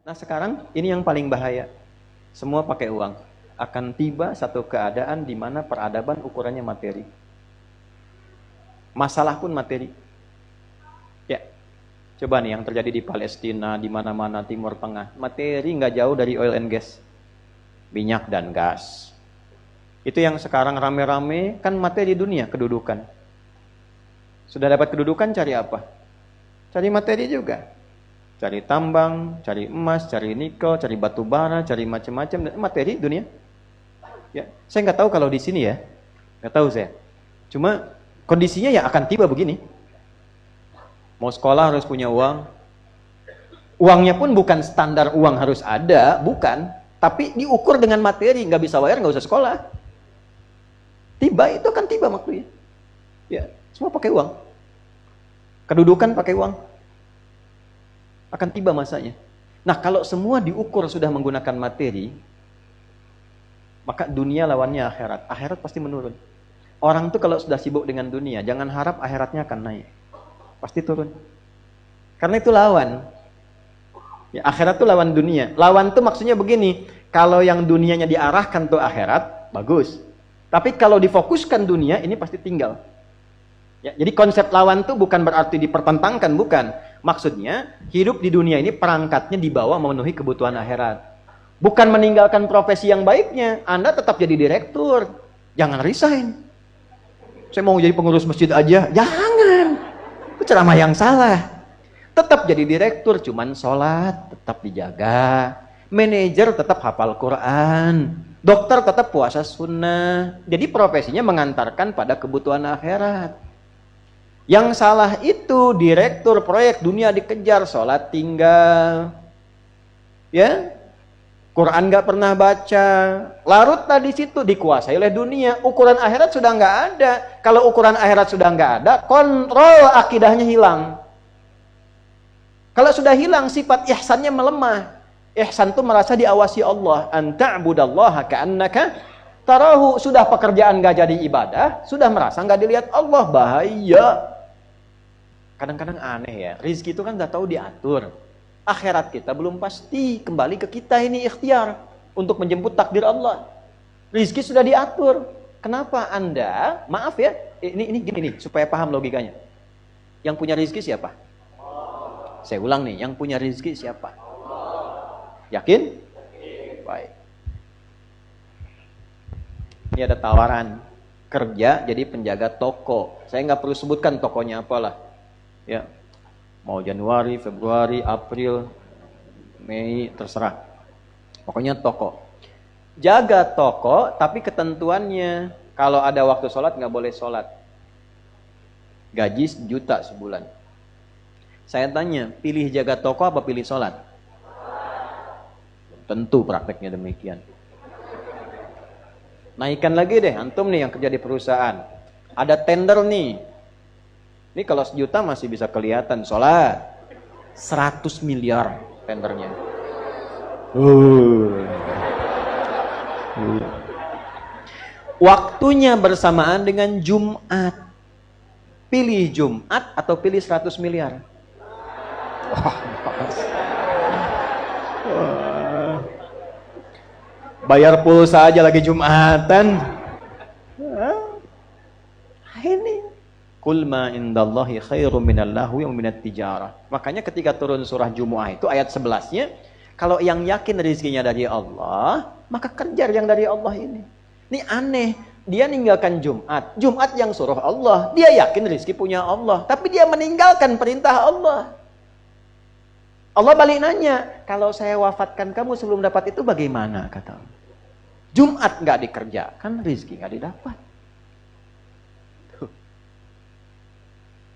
Nah sekarang ini yang paling bahaya. Semua pakai uang. Akan tiba satu keadaan di mana peradaban ukurannya materi. Masalah pun materi. Ya, coba nih yang terjadi di Palestina, di mana-mana Timur Tengah. Materi nggak jauh dari oil and gas. Minyak dan gas. Itu yang sekarang rame-rame, kan materi dunia, kedudukan. Sudah dapat kedudukan, cari apa? Cari materi juga. Cari tambang, cari emas, cari nikel, cari batu bara, cari macam-macam materi dunia. Ya, saya nggak tahu kalau di sini ya, nggak tahu saya. Cuma kondisinya ya akan tiba begini. Mau sekolah harus punya uang. Uangnya pun bukan standar uang harus ada, bukan. Tapi diukur dengan materi, nggak bisa bayar, nggak usah sekolah. Tiba itu akan tiba waktunya. Ya, semua pakai uang. Kedudukan pakai uang. Akan tiba masanya. Nah, kalau semua diukur sudah menggunakan materi, maka dunia lawannya akhirat. Akhirat pasti menurun. Orang tuh kalau sudah sibuk dengan dunia, jangan harap akhiratnya akan naik. Pasti turun. Karena itu lawan. Ya, akhirat tuh lawan dunia. Lawan tuh maksudnya begini, kalau yang dunianya diarahkan tuh akhirat, bagus. Tapi kalau difokuskan dunia, ini pasti tinggal. Ya, jadi konsep lawan tuh bukan berarti dipertentangkan, bukan. Maksudnya, hidup di dunia ini perangkatnya dibawa memenuhi kebutuhan akhirat. Bukan meninggalkan profesi yang baiknya. Anda tetap jadi direktur. Jangan resign. Saya mau jadi pengurus masjid aja. Jangan. Itu ceramah yang salah. Tetap jadi direktur, cuman sholat tetap dijaga. Manajer tetap hafal Quran. Dokter tetap puasa sunnah. Jadi profesinya mengantarkan pada kebutuhan akhirat. Yang salah itu direktur proyek dunia dikejar, sholat tinggal, ya, Quran nggak pernah baca, larut tadi situ dikuasai oleh dunia. Ukuran akhirat sudah nggak ada. Kalau ukuran akhirat sudah nggak ada, kontrol akidahnya hilang. Kalau sudah hilang, sifat ihsannya melemah. Ihsan itu merasa diawasi Allah. Anta'budallaha ka'annaka tarahu. Sudah pekerjaan nggak jadi ibadah, sudah merasa nggak dilihat Allah, bahaya. Kadang-kadang aneh ya, rizki itu kan nggak tahu diatur. Akhirat kita belum pasti, kembali ke kita ini ikhtiar untuk menjemput takdir Allah. Rizki sudah diatur. Kenapa Anda, maaf ya, ini gini supaya paham logikanya. Yang punya rizki siapa? Saya ulang nih, yang punya rizki siapa? Yakin? Baik. Ini ada tawaran kerja jadi penjaga toko. Saya nggak perlu sebutkan tokonya apalah. Ya, mau Januari, Februari, April, Mei, terserah. Pokoknya toko. Jaga toko, tapi ketentuannya kalau ada waktu sholat nggak boleh sholat. Gaji 1 juta sebulan. Saya tanya, pilih jaga toko apa pilih sholat? Tentu prakteknya demikian. Naikkan lagi deh, antum nih yang kerja di perusahaan. Ada tender nih. Ini kalau 1 juta masih bisa kelihatan sholat. 100 miliar tendernya. Waktunya bersamaan dengan Jumat. Pilih Jumat atau pilih 100 miliar? Bayar pulsa aja lagi Jumatan. Ini Qul ma indallahi khairum minal lahwi wa minat tijarah. Makanya ketika turun surah Jumu'ah itu ayat 11-nya, kalau yang yakin rezekinya dari Allah, maka kejar yang dari Allah ini. Ini aneh, dia meninggalkan Jumat. Jumat yang suruh Allah, dia yakin rezeki punya Allah, tapi dia meninggalkan perintah Allah. Allah balik nanya, kalau saya wafatkan kamu sebelum dapat itu bagaimana? Kata Allah. Jumat nggak dikerjakan, rezeki nggak didapat.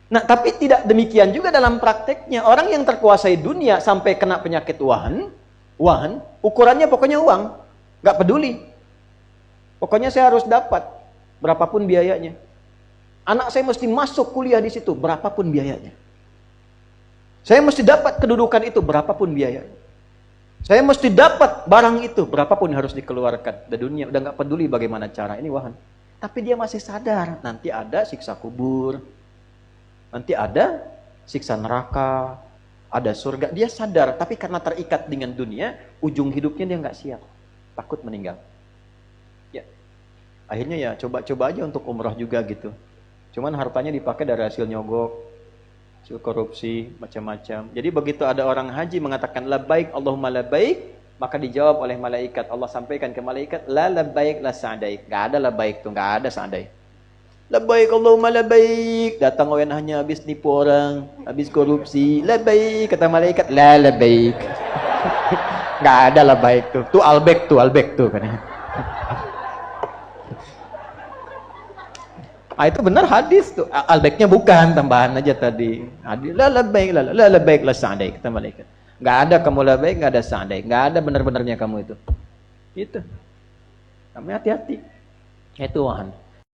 Nah, tapi tidak demikian juga dalam prakteknya. Orang yang terkuasai dunia sampai kena penyakit wahan, ukurannya pokoknya uang. Nggak peduli. Pokoknya saya harus dapat, berapapun biayanya. Anak saya mesti masuk kuliah di situ, berapapun biayanya. Saya mesti dapat kedudukan itu, berapapun biayanya. Saya mesti dapat barang itu, berapapun harus dikeluarkan. Dan dunia udah nggak peduli bagaimana cara, ini wahan. Tapi dia masih sadar, nanti ada siksa kubur. Nanti ada siksa neraka, ada surga. Dia sadar, tapi karena terikat dengan dunia, ujung hidupnya dia nggak siap, takut meninggal. Ya, akhirnya ya coba-coba aja untuk umrah juga gitu. Cuman hartanya dipakai dari hasil nyogok, hasil korupsi, macam-macam. Jadi begitu ada orang haji mengatakan labbaik Allahumma labbaik, maka dijawab oleh malaikat. Allah sampaikan ke malaikat, la labbaik la sa'daik. Enggak ada labbaik tuh, enggak ada sa'daik. Labbaik Allahumma labbaik. Datang orang hanya habis nipu orang, habis korupsi. Labbaik, kata malaikat, la labbaik. Enggak ada labbaik tuh. Tuh albek tuh katanya. Ah, itu benar hadis tuh. Albeknya bukan, tambahan aja tadi. La labbaik la sa'daik, kata malaikat. Enggak ada kamu labbaik, enggak ada sa'daik. Enggak ada benar-benarnya kamu itu. Gitu. Kamu hati-hati. Itu Tuhan.